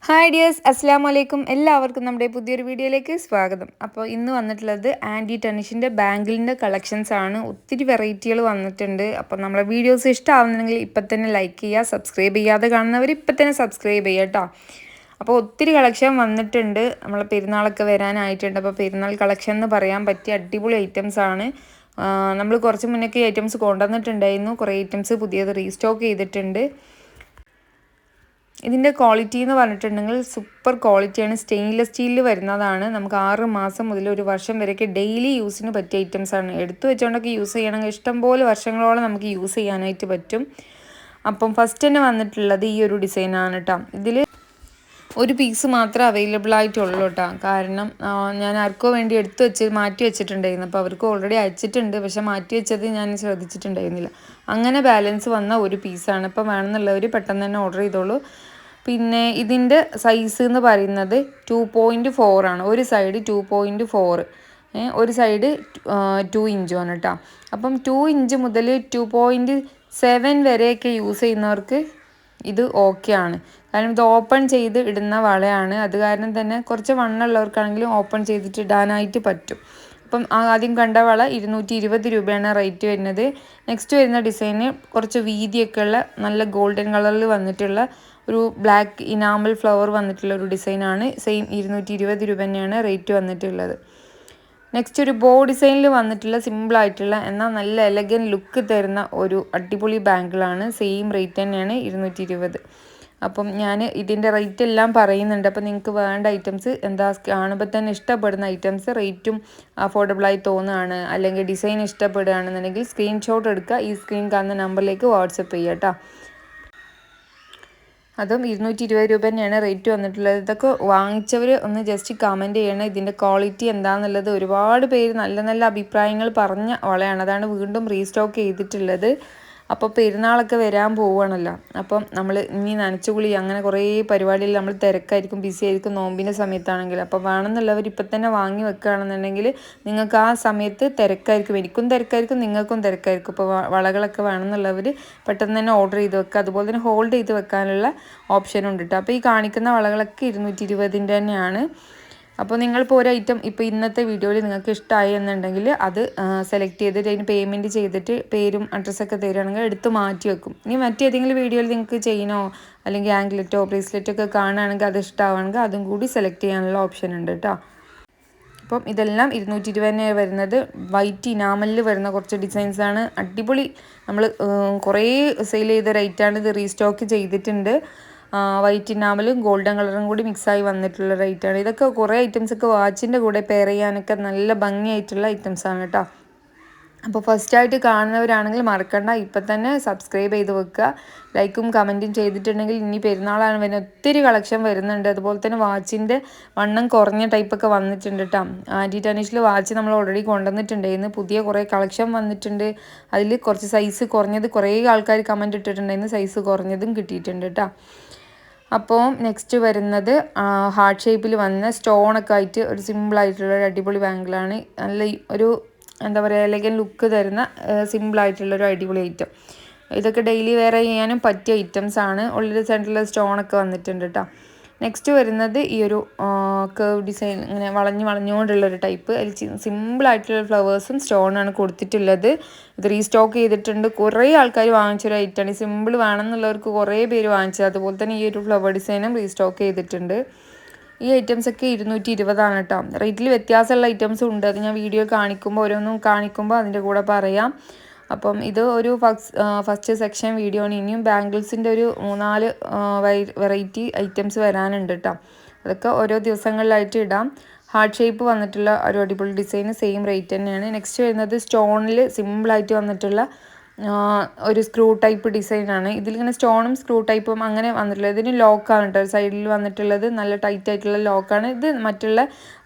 Hi dears, അസ്സാം വലൈക്കും. എല്ലാവർക്കും നമ്മുടെ പുതിയൊരു വീഡിയോയിലേക്ക് സ്വാഗതം. അപ്പോൾ ഇന്ന് വന്നിട്ടുള്ളത് ആൻറ്റി ടണിഷിൻ്റെ ബാംഗിളിൻ്റെ കളക്ഷൻസ് ആണ്. ഒത്തിരി വെറൈറ്റികൾ വന്നിട്ടുണ്ട്. അപ്പോൾ നമ്മളെ വീഡിയോസ് ഇഷ്ടമാവുന്നെങ്കിൽ ഇപ്പം തന്നെ ലൈക്ക് ചെയ്യുക, സബ്സ്ക്രൈബ് ചെയ്യാതെ കാണുന്നവർ ഇപ്പം തന്നെ സബ്സ്ക്രൈബ് ചെയ്യുക കേട്ടോ. അപ്പോൾ ഒത്തിരി കളക്ഷൻ വന്നിട്ടുണ്ട്. നമ്മളെ പെരുന്നാളൊക്കെ വരാനായിട്ടുണ്ട്. അപ്പോൾ പെരുന്നാൾ കളക്ഷൻ എന്ന് പറയാൻ പറ്റിയ അടിപൊളി ഐറ്റംസ് ആണ്. നമ്മൾ കുറച്ച് മുന്നേ ഐറ്റംസ് കൊണ്ടുവന്നിട്ടുണ്ടായിരുന്നു. കുറേ ഐറ്റംസ് പുതിയത് റീസ്റ്റോക്ക് ചെയ്തിട്ടുണ്ട്. ഇതിൻ്റെ ക്വാളിറ്റി എന്ന് പറഞ്ഞിട്ടുണ്ടെങ്കിൽ സൂപ്പർ ക്വാളിറ്റിയാണ്. സ്റ്റെയിൻലെസ് സ്റ്റീലിൽ വരുന്നതാണ്. നമുക്ക് 6 മാസം മുതൽ 1 വർഷം വരെയൊക്കെ ഡെയിലി യൂസിന് പറ്റിയ ഐറ്റംസാണ്. എടുത്തു വെച്ചുകൊണ്ടൊക്കെ യൂസ് ചെയ്യണമെങ്കിൽ ഇഷ്ടംപോലെ വർഷങ്ങളോളം നമുക്ക് യൂസ് ചെയ്യാനായിട്ട് പറ്റും. അപ്പം ഫസ്റ്റ് തന്നെ വന്നിട്ടുള്ളത് ഈ ഒരു ഡിസൈനാണ് കേട്ടോ. ഇതിൽ ഒരു പീസ് മാത്രമേ അവൈലബിൾ ആയിട്ടുള്ളൂ കേട്ടോ. കാരണം ഞാൻ ആർക്കോ വേണ്ടി മാറ്റി വെച്ചിട്ടുണ്ടായിരുന്നു. അപ്പോൾ അവർക്ക് ഓൾറെഡി അയച്ചിട്ടുണ്ട്. പക്ഷേ മാറ്റി വെച്ചത് ഞാൻ ശ്രദ്ധിച്ചിട്ടുണ്ടായിരുന്നില്ല. അങ്ങനെ ബാലൻസ് വന്ന ഒരു പീസാണ്. ഇപ്പോൾ വേണമെന്നുള്ളവർ പെട്ടെന്ന് തന്നെ ഓർഡർ ചെയ്തോളൂ. പിന്നെ ഇതിൻ്റെ സൈസ് എന്ന് പറയുന്നത് 2.4 ആണ്. ഒരു സൈഡ് 2.4, ഒരു സൈഡ് 2 ഇഞ്ചുമാണ് കേട്ടോ. അപ്പം 2 ഇഞ്ച് മുതൽ 2.7 വരെയൊക്കെ യൂസ് ചെയ്യുന്നവർക്ക് ഇത് ഓക്കെ ആണ്. കാരണം ഇത് ഓപ്പൺ ചെയ്ത് ഇടുന്ന വളയാണ്. അത് കാരണം തന്നെ കുറച്ച് വണ്ണമുള്ളവർക്കാണെങ്കിലും ഓപ്പൺ ചെയ്തിട്ട് ഇടാനായിട്ട് പറ്റും. അപ്പം ആദ്യം കണ്ട വള 220 രൂപയാണ് റേറ്റ് വരുന്നത്. നെക്സ്റ്റ് വരുന്ന ഡിസൈന് കുറച്ച് വീതിയൊക്കെ ഉള്ള നല്ല ഗോൾഡൻ കളറിൽ വന്നിട്ടുള്ള ഒരു ബ്ലാക്ക് ഇനാമൽ ഫ്ലവർ വന്നിട്ടുള്ള ഒരു ഡിസൈനാണ്. സെയിം 220 രൂപ തന്നെയാണ് റേറ്റ് വന്നിട്ടുള്ളത്. നെക്സ്റ്റ് ഒരു ബോ ഡിസൈനിൽ വന്നിട്ടുള്ള സിമ്പിളായിട്ടുള്ള എന്നാൽ നല്ല എലഗൻ ലുക്ക് തരുന്ന ഒരു അടിപൊളി ബാങ്കിളാണ്. സെയിം റേറ്റ് തന്നെയാണ് 220. അപ്പം ഞാൻ ഇതിൻ്റെ റേറ്റ് എല്ലാം പറയുന്നുണ്ട്. അപ്പോൾ നിങ്ങൾക്ക് വേണ്ട ഐറ്റംസ് എന്താ കാണുമ്പോൾ തന്നെ ഇഷ്ടപ്പെടുന്ന ഐറ്റംസ് റേറ്റും അഫോർഡബിളായി തോന്നുകയാണ്, അല്ലെങ്കിൽ ഡിസൈൻ ഇഷ്ടപ്പെടുകയാണെന്നുണ്ടെങ്കിൽ സ്ക്രീൻഷോട്ട് എടുക്കുക. ഈ സ്ക്രീൻ കാണുന്ന നമ്പറിലേക്ക് വാട്സപ്പ് ചെയ്യുക കേട്ടോ. അതും 220 രൂപ തന്നെയാണ് റേറ്റ് വന്നിട്ടുള്ളത്. ഇതൊക്കെ വാങ്ങിച്ചവർ ഒന്ന് ജസ്റ്റ് കമൻറ്റ് ചെയ്യണം ഇതിൻ്റെ ക്വാളിറ്റി എന്താണെന്നുള്ളത്. ഒരുപാട് പേര് നല്ല നല്ല അഭിപ്രായങ്ങൾ പറഞ്ഞ വളയാണ്. അതാണ് വീണ്ടും റീസ്റ്റോക്ക് ചെയ്തിട്ടുള്ളത്. അപ്പോൾ പെരുന്നാളൊക്കെ വരാൻ പോവുകയാണല്ലോ. അപ്പം നമ്മൾ ഇനി നനച്ചുകുളി അങ്ങനെ കുറേ പരിപാടിയിൽ നമ്മൾ തിരക്കായിരിക്കും, ബിസി ആയിരിക്കും നോമ്പിൻ്റെ സമയത്താണെങ്കിൽ. അപ്പോൾ വേണമെന്നുള്ളവർ ഇപ്പം തന്നെ വാങ്ങി വെക്കുകയാണെന്നുണ്ടെങ്കിൽ നിങ്ങൾക്ക് ആ സമയത്ത് തിരക്കായിരിക്കും. എനിക്കും തിരക്കായിരിക്കും, നിങ്ങൾക്കും തിരക്കായിരിക്കും. ഇപ്പോൾ വളകളൊക്കെ വേണമെന്നുള്ളവർ പെട്ടെന്ന് തന്നെ ഓർഡർ ചെയ്ത് വെക്കുക. അതുപോലെ തന്നെ ഹോൾഡ് ചെയ്ത് വെക്കാനുള്ള ഓപ്ഷൻ ഉണ്ട് കേട്ടോ. അപ്പോൾ ഈ കാണിക്കുന്ന വളകളൊക്കെ 220 തന്നെയാണ്. അപ്പോൾ നിങ്ങളിപ്പോൾ ഒരു ഐറ്റം ഇപ്പോൾ ഇന്നത്തെ വീഡിയോയിൽ നിങ്ങൾക്ക് ഇഷ്ടമായി എന്നുണ്ടെങ്കിൽ അത് സെലക്ട് ചെയ്തിട്ട് അതിന് പേയ്മെൻറ്റ് ചെയ്തിട്ട് പേരും അഡ്രസ്സൊക്കെ തരികയാണെങ്കിൽ എടുത്ത് മാറ്റി വെക്കും. ഇനി മറ്റേതെങ്കിലും വീഡിയോയിൽ നിങ്ങൾക്ക് ചെയിനോ അല്ലെങ്കിൽ ആംഗ്ലറ്റോ ബ്രേസ്ലെറ്റോ ഒക്കെ കാണുകയാണെങ്കിൽ അത് ഇഷ്ടമാണെങ്കിൽ അതും കൂടി സെലക്ട് ചെയ്യാനുള്ള ഓപ്ഷൻ ഉണ്ട് കേട്ടോ. അപ്പം ഇതെല്ലാം 220 തന്നെ വരുന്നത്. വൈറ്റ് ഇനാമലിൽ വരുന്ന കുറച്ച് ഡിസൈൻസാണ്. അടിപൊളി നമ്മൾ കുറേ സെയിൽ ചെയ്ത റേറ്റാണ്. ഇത് റീസ്റ്റോക്ക് ചെയ്തിട്ടുണ്ട്. വൈറ്റ് ഇനാമലും ഗോൾഡൻ കളറും കൂടി മിക്സായി വന്നിട്ടുള്ള റേറ്റാണ്. ഇതൊക്കെ കുറേ ഐറ്റംസൊക്കെ വാച്ചിൻ്റെ കൂടെ പെയർ ചെയ്യാനൊക്കെ നല്ല ഭംഗിയായിട്ടുള്ള ഐറ്റംസാണ് കേട്ടോ. അപ്പോൾ ഫസ്റ്റായിട്ട് കാണുന്നവരാണെങ്കിൽ മറക്കണ്ട, ഇപ്പം തന്നെ സബ്സ്ക്രൈബ് ചെയ്ത് വെക്കുക. ലൈക്കും കമൻറ്റും ചെയ്തിട്ടുണ്ടെങ്കിൽ ഇനി പെരുന്നാളാണ് വരുന്നത്, ഒത്തിരി കളക്ഷൻ വരുന്നുണ്ട്. അതുപോലെ തന്നെ വാച്ചിൻ്റെ വണ്ണം കുറഞ്ഞ ടൈപ്പൊക്കെ വന്നിട്ടുണ്ട് കേട്ടോ. ആൻറ്റി ടണിഷിൽ വാച്ച് നമ്മൾ ഓൾറെഡി കൊണ്ടുവന്നിട്ടുണ്ടായിരുന്നു. പുതിയ കുറേ കളക്ഷൻ വന്നിട്ടുണ്ട്. അതിൽ കുറച്ച് സൈസ് കുറഞ്ഞത് കുറേ ആൾക്കാർ കമൻറ്റ് ഇട്ടിട്ടുണ്ടായിരുന്നു. സൈസ് കുറഞ്ഞതും കിട്ടിയിട്ടുണ്ട് കേട്ടോ. അപ്പോൾ നെക്സ്റ്റ് വരുന്നത് ഹാർട്ട് ഷേപ്പിൽ വന്ന സ്റ്റോണൊക്കെ ആയിട്ട് ഒരു സിമ്പിളായിട്ടുള്ള ഒരു അടിപൊളി ബാങ്കിളാണ്. നല്ല ഒരു എന്താ പറയുക എലഗൻ ലുക്ക് തരുന്ന സിമ്പിളായിട്ടുള്ളൊരു അടിപൊളി ഐറ്റം. ഇതൊക്കെ ഡെയിലി വെയർ ചെയ്യാനും പറ്റിയ ഐറ്റംസാണ്. ഉള്ളിൽ സെൻറ്ററിൽ സ്റ്റോണൊക്കെ വന്നിട്ടുണ്ട് കേട്ടോ. നെക്സ്റ്റ് വരുന്നത് ഈ ഒരു കേർവ് ഡിസൈൻ, ഇങ്ങനെ വളഞ്ഞുകൊണ്ടുള്ളൊരു ടൈപ്പ്. അതിൽ സിമ്പിളായിട്ടുള്ള ഫ്ലവേഴ്സും സ്റ്റോണാണ് കൊടുത്തിട്ടുള്ളത്. ഇത് റീസ്റ്റോക്ക് ചെയ്തിട്ടുണ്ട്. കുറേ ആൾക്കാർ വാങ്ങിച്ചൊരു ഐറ്റമാണ്. സിമ്പിൾ വേണമെന്നുള്ളവർക്ക് കുറേ പേര് വാങ്ങിച്ചത്. അതുപോലെ തന്നെ ഈ ഒരു ഫ്ലവർ ഡിസൈനും റീസ്റ്റോക്ക് ചെയ്തിട്ടുണ്ട്. ഈ ഐറ്റംസൊക്കെ 220 കേട്ടോ. റേറ്റിൽ വ്യത്യാസമുള്ള ഐറ്റംസും ഉണ്ട്. അത് ഞാൻ വീഡിയോ കാണിക്കുമ്പോൾ ഓരോന്നും കാണിക്കുമ്പോൾ അതിൻ്റെ കൂടെ പറയാം. അപ്പം ഇത് ഒരു ഫസ്റ്റ് സെക്ഷൻ വീഡിയോ ആണ്. ഇനിയും ബാംഗിൾസിൻ്റെ ഒരു 3-4 വെറൈറ്റി ഐറ്റംസ് വരാനുണ്ട് കേട്ടോ. അതൊക്കെ ഓരോ ദിവസങ്ങളിലായിട്ട് ഇടാം. ഹാർട്ട് ഷേപ്പ് വന്നിട്ടുള്ള ഒരു അടിപൊളി ഡിസൈൻ, സെയിം റേറ്റ് തന്നെയാണ്. നെക്സ്റ്റ് വരുന്നത് സ്റ്റോണിൽ സിമ്പിളായിട്ട് വന്നിട്ടുള്ള ഒരു സ്ക്രൂ ടൈപ്പ് ഡിസൈനാണ്. ഇതിലിങ്ങനെ സ്റ്റോണും സ്ക്രൂ ടൈപ്പും അങ്ങനെ വന്നിട്ടുള്ളത്. ഇതിന് ലോക്കാണ് കേട്ടോ സൈഡിൽ വന്നിട്ടുള്ളത്. നല്ല ടൈറ്റ് ആയിട്ടുള്ള ലോക്കാണ്. ഇത് മറ്റുള്ള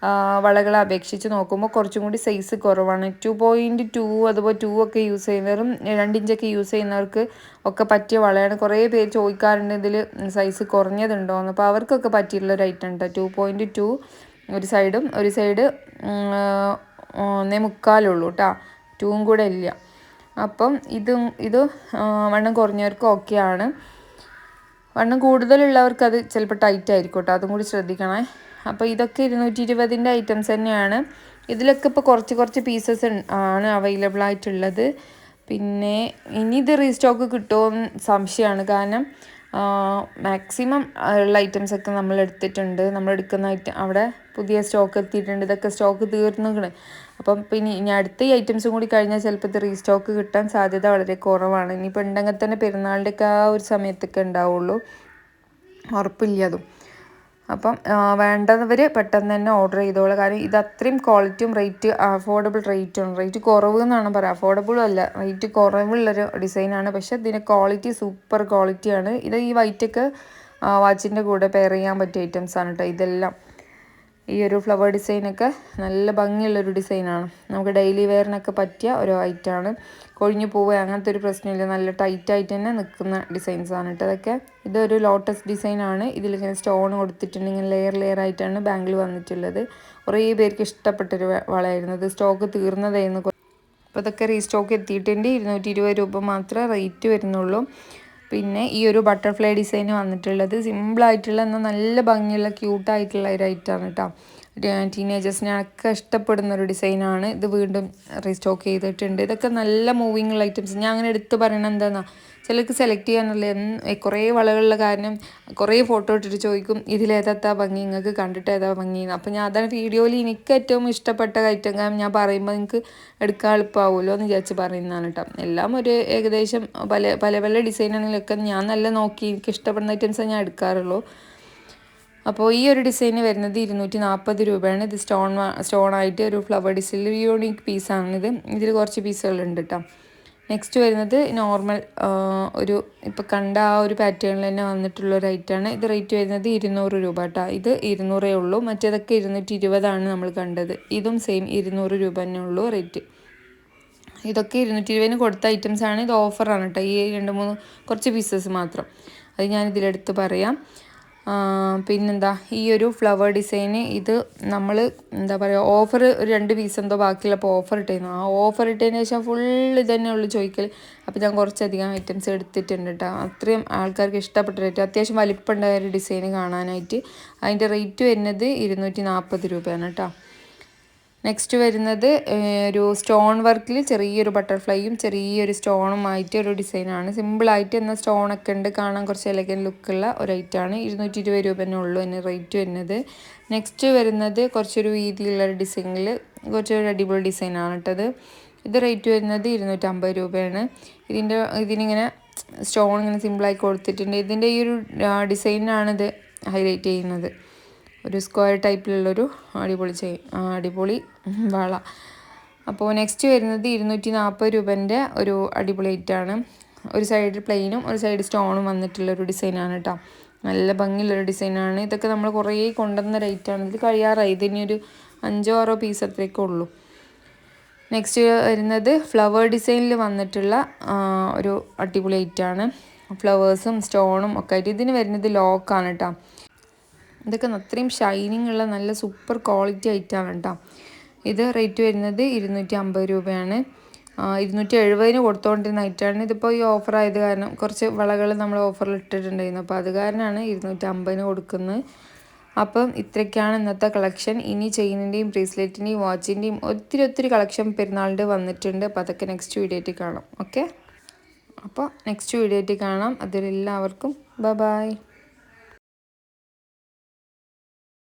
വളകളെ അപേക്ഷിച്ച് നോക്കുമ്പോൾ കുറച്ചും കൂടി സൈസ് കുറവാണ്. 2.2 അതുപോലെ 2 ഒക്കെ യൂസ് ചെയ്യുന്നവരും 2 ഇഞ്ചൊക്കെ യൂസ് ചെയ്യുന്നവർക്ക് ഒക്കെ പറ്റിയ വളയാണ്. കുറേ പേര് ചോദിക്കാറുണ്ട് ഇതിൽ സൈസ് കുറഞ്ഞതുണ്ടോയെന്ന്. അപ്പോൾ അവർക്കൊക്കെ പറ്റിയിട്ടുള്ളൊരു ഐറ്റം ഉണ്ട്. 2.2 ഒരു സൈഡ് 1.25 കേട്ടോ. 2 കൂടെ ഇല്ല. അപ്പം ഇത് വണ്ണം കുറഞ്ഞവർക്ക് ഓക്കെയാണ്. വണ്ണം കൂടുതലുള്ളവർക്ക് അത് ചിലപ്പോൾ ടൈറ്റ് ആയിരിക്കും കേട്ടോ, അതും കൂടി ശ്രദ്ധിക്കണേ. അപ്പോൾ ഇതൊക്കെ 220 ഐറ്റംസ് തന്നെയാണ്. ഇതിലൊക്കെ ഇപ്പോൾ കുറച്ച് പീസസ് ആണ് അവൈലബിൾ ആയിട്ടുള്ളത്. പിന്നെ ഇനി ഇത് റീസ്റ്റോക്ക് കിട്ടുമോ സംശയമാണ്. കാരണം മാക്സിമം ഉള്ള ഐറ്റംസൊക്കെ നമ്മൾ എടുത്തിട്ടുണ്ട്. നമ്മൾ എടുക്കുന്ന അവിടെ പുതിയ സ്റ്റോക്ക് എത്തിയിട്ടുണ്ട്. ഇതൊക്കെ സ്റ്റോക്ക് തീർന്നിക്കണ്. അപ്പം പിന്നെ ഇനി അടുത്ത ഈ ഐറ്റംസും കൂടി കഴിഞ്ഞാൽ ചിലപ്പോൾ ഇത് റീസ്റ്റോക്ക് കിട്ടാൻ സാധ്യത വളരെ കുറവാണ്. ഇനിയിപ്പോൾ ഉണ്ടെങ്കിൽ തന്നെ പെരുന്നാളിൻ്റെയൊക്കെ ആ ഒരു സമയത്തൊക്കെ ഉണ്ടാവുള്ളൂ, ഉറപ്പില്ല അതും. അപ്പം വേണ്ടവർ പെട്ടെന്ന് തന്നെ ഓർഡർ ചെയ്തോളൂ. കാരണം ഇത് അത്രയും ക്വാളിറ്റിയും അഫോർഡബിൾ റേറ്റും, റേറ്റ് കുറവ് എന്നാണ് പറയുക, അഫോർഡബിളും അല്ല, റേറ്റ് കുറവുള്ളൊരു ഡിസൈനാണ്. പക്ഷേ ഇതിൻ്റെ ക്വാളിറ്റി സൂപ്പർ ക്വാളിറ്റിയാണ്. ഇത് ഈ വൈറ്റൊക്കെ വാച്ചിൻ്റെ കൂടെ പെയർ ചെയ്യാൻ പറ്റിയ ഐറ്റംസാണ് കേട്ടോ ഇതെല്ലാം. ഈ ഒരു ഫ്ലവർ ഡിസൈനൊക്കെ നല്ല ഭംഗിയുള്ളൊരു ഡിസൈനാണ്. നമുക്ക് ഡെയിലി വെയറിനൊക്കെ പറ്റിയ ഒരു ഐറ്റമാണ്. കൊഴിഞ്ഞു പോവുക അങ്ങനത്തെ ഒരു പ്രശ്നമില്ല, നല്ല ടൈറ്റായിട്ട് തന്നെ നിൽക്കുന്ന ഡിസൈൻസാണ് കേട്ടോ അതൊക്കെ. ഇതൊരു ലോട്ടസ് ഡിസൈനാണ്. ഇതിലിങ്ങനെ സ്റ്റോൺ കൊടുത്തിട്ടുണ്ട്, ഇങ്ങനെ ലെയർ ആയിട്ടാണ് ബാംഗിൾ വന്നിട്ടുള്ളത്. കുറേ പേർക്ക് ഇഷ്ടപ്പെട്ടൊരു വളയായിരുന്നു. ഇത് സ്റ്റോക്ക് തീർന്നതായിരുന്നു. അപ്പോൾ ഇതൊക്കെ റീസ്റ്റോക്ക് എത്തിയിട്ടുണ്ട്. 220 രൂപ മാത്രമേ റേറ്റ് വരുന്നുള്ളൂ. പിന്നെ ഈ ഒരു ബട്ടർഫ്ലൈ ഡിസൈൻ വന്നിട്ടുള്ളത് സിമ്പിളായിട്ടുള്ള എന്നാൽ നല്ല ഭംഗിയുള്ള ക്യൂട്ടായിട്ടുള്ള ഒരു ഐറ്റമാണ് കേട്ടോ. ടീനേജേഴ്സിനൊക്കെ ഇഷ്ടപ്പെടുന്ന ഒരു ഡിസൈനാണ്. ഇത് വീണ്ടും റീസ്റ്റോക്ക് ചെയ്തിട്ടുണ്ട്. ഇതൊക്കെ നല്ല മൂവിങ് ഉള്ള ഐറ്റംസ്. ഞാൻ അങ്ങനെ എടുത്ത് പറയണത് എന്താണെന്നാ, ചിലർക്ക് സെലക്ട് ചെയ്യാനുള്ള കുറേ വളകളുള്ള കാരണം കുറേ ഫോട്ടോ ഇട്ടിട്ട് ചോദിക്കും ഇതിലേതാ ഭംഗി, നിങ്ങൾക്ക് കണ്ടിട്ട് ഏതാ ഭംഗിന്ന്. അപ്പോൾ ഞാൻ അതാണ് വീഡിയോയിൽ എനിക്ക് ഏറ്റവും ഇഷ്ടപ്പെട്ട ഐറ്റം, കാരണം ഞാൻ പറയുമ്പോൾ നിങ്ങൾക്ക് എടുക്കാൻ എളുപ്പമാവുമല്ലോ എന്ന് വിചാരിച്ച് പറയുന്നതാണ് കേട്ടോ. എല്ലാം ഒരു ഏകദേശം പല ഡിസൈനാണെങ്കിലൊക്കെ ഞാൻ നല്ല നോക്കി എനിക്ക് ഇഷ്ടപ്പെടുന്ന ഐറ്റംസേ ഞാൻ എടുക്കാറുള്ളൂ. അപ്പോൾ ഈ ഒരു ഡിസൈന് വരുന്നത് 240 രൂപയാണ്. ഇത് സ്റ്റോണായിട്ട് ഒരു ഫ്ലവർ ഡിസൈൻ യൂണിക് പീസാണിത്. ഇതിൽ കുറച്ച് പീസുകളുണ്ട് കേട്ടോ. നെക്സ്റ്റ് വരുന്നത് നോർമൽ ഒരു ഇപ്പോൾ കണ്ട ആ ഒരു പാറ്റേണിൽ തന്നെ വന്നിട്ടുള്ള ഒരു ഐറ്റമാണ്. ഇത് റേറ്റ് വരുന്നത് 200 രൂപ കേട്ടോ. ഇത് 200 ഉള്ളൂ. മറ്റേതൊക്കെ 220 നമ്മൾ കണ്ടത്. ഇതും സെയിം 200 രൂപ തന്നെ ഉള്ളൂ റേറ്റ്. ഇതൊക്കെ 220 കൊടുത്ത ഐറ്റംസാണ്. ഇത് ഓഫറാണ് കേട്ടോ. ഈ 2-3 കുറച്ച് പീസസ് മാത്രം. അത് ഞാനിതിലെടുത്ത് പറയാം. പിന്നെന്താ, ഈ ഒരു ഫ്ലവർ ഡിസൈന് ഇത് നമ്മൾ എന്താ പറയുക, ഓഫർ ഒരു 2 പീസ് എന്തോ ബാക്കിയുള്ളപ്പോൾ ഓഫർ ഇട്ടായിരുന്നു. ആ ഓഫർ ഇട്ടതിന് ശേഷം ഫുൾ ഇതന്നെ ഉള്ളു ചോദിക്കൽ. അപ്പോൾ ഞാൻ കുറച്ചധികം ഐറ്റംസ് എടുത്തിട്ടുണ്ട് കേട്ടോ. അത്രയും ആൾക്കാർക്ക് ഇഷ്ടപ്പെട്ട റേറ്റ്, അത്യാവശ്യം വലിപ്പമുണ്ടായ ഒരു ഡിസൈന് കാണാനായിട്ട്. അതിൻ്റെ റേറ്റ് വരുന്നത് 240 രൂപയാണ് കേട്ടോ. നെക്സ്റ്റ് വരുന്നത് ഒരു സ്റ്റോൺ വർക്കിൽ ചെറിയൊരു ബട്ടർഫ്ലൈയും ചെറിയൊരു സ്റ്റോണുമായിട്ട് ഒരു ഡിസൈനാണ്. സിമ്പിളായിട്ട് എന്നാൽ സ്റ്റോണൊക്കെ ഉണ്ട്, കാണാൻ കുറച്ച് എലഗൻ ലുക്കുള്ള ഒരു ഐറ്റമാണ്. 220 രൂപ തന്നെ ഉള്ളൂ അതിന് റേറ്റ് വരുന്നത്. നെക്സ്റ്റ് വരുന്നത് കുറച്ചൊരു വീതിയുള്ള ഡിസൈനിൽ കുറച്ചൊരു അടിപൊളി ഡിസൈനാണ് കേട്ടത്. ഇത് റേറ്റ് വരുന്നത് 250 രൂപയാണ്. ഇതിനിങ്ങനെ സ്റ്റോൺ ഇങ്ങനെ സിമ്പിളായി കൊടുത്തിട്ടുണ്ട്. ഇതിൻ്റെ ഈ ഒരു ഡിസൈനാണിത് ഹൈലൈറ്റ് ചെയ്യുന്നത്. ഒരു സ്ക്വയർ ടൈപ്പിലുള്ളൊരു അടിപൊളി വള. അപ്പോൾ നെക്സ്റ്റ് വരുന്നത് 240 രൂപേൻ്റെ ഒരു അടിപൊളി ഐറ്റാണ്. ഒരു സൈഡ് പ്ലെയിനും ഒരു സൈഡ് സ്റ്റോണും വന്നിട്ടുള്ളൊരു ഡിസൈനാണ് കേട്ടോ. നല്ല ഭംഗിയുള്ളൊരു ഡിസൈനാണ്. ഇതൊക്കെ നമ്മൾ കുറേ കൊണ്ടുവന്ന റേറ്റാണ്. ഇത് കഴിയാറായി. ഇതിനൊരു 5-6 പീസ് അത്രയൊക്കെ ഉള്ളൂ. നെക്സ്റ്റ് വരുന്നത് ഫ്ലവർ ഡിസൈനിൽ വന്നിട്ടുള്ള ഒരു അടിപൊളി ഐറ്റാണ്. ഫ്ലവേഴ്സും സ്റ്റോണും ഒക്കെ ആയിട്ട്. ഇതിന് വരുന്നത് ലോക്കാണ് കേട്ടോ. ഇതൊക്കെ അത്രയും ഷൈനിങ് ഉള്ള നല്ല സൂപ്പർ ക്വാളിറ്റി ഐറ്റമാണ് കേട്ടോ. ഇത് റേറ്റ് വരുന്നത് 250 രൂപയാണ്. 270 കൊടുത്തുകൊണ്ടിരുന്ന ഐറ്റമാണ്. ഇതിപ്പോൾ ഈ ഓഫർ ആയത് കാരണം കുറച്ച് വളകൾ നമ്മൾ ഓഫറിൽ ഇട്ടിട്ടുണ്ടായിരുന്നു. അപ്പോൾ അത് കാരണമാണ് 250 കൊടുക്കുന്നത്. അപ്പം ഇത്രയ്ക്കാണ് ഇന്നത്തെ കളക്ഷൻ. ഇനി ചെയിനിൻ്റെയും ബ്രേസ്ലെറ്റിൻ്റെയും വാച്ചിൻ്റെയും ഒത്തിരി കളക്ഷൻ പെരുന്നാളിൻ്റെ വന്നിട്ടുണ്ട്. അപ്പോൾ അതൊക്കെ നെക്സ്റ്റ് വീഡിയോ ആയിട്ട് കാണാം. ഓക്കെ, അപ്പോൾ നെക്സ്റ്റ് വീഡിയോ ആയിട്ട് കാണാം. അതിലെല്ലാവർക്കും ബൈ.